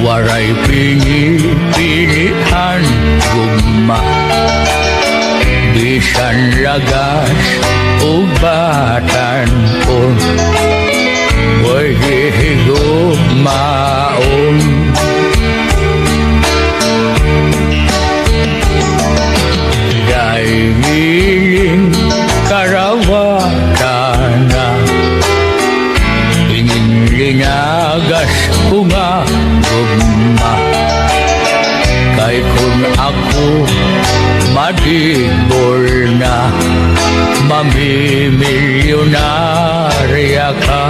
waray pinipilihan gugma. Bisan lagas o batanon, way higugmaon. Dahil karawatan na ingin linagas ko nga gugma. Kay kung ako madibol na, mamimilyonarya ka.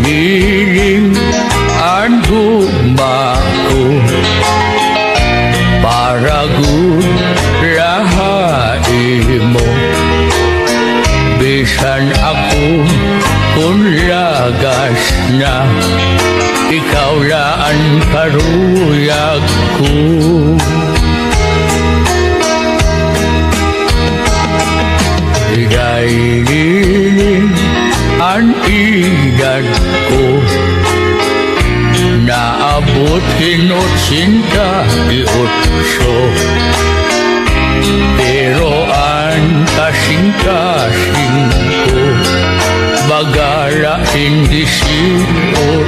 Niling ang gumako para gulahain mo. Bisan ako kung lagas na, ikaw laan karuyag ko. Dahil ang edad ko naabot hinotsinta iotso, pero ang kasing-kasing ko bagala hindi 18.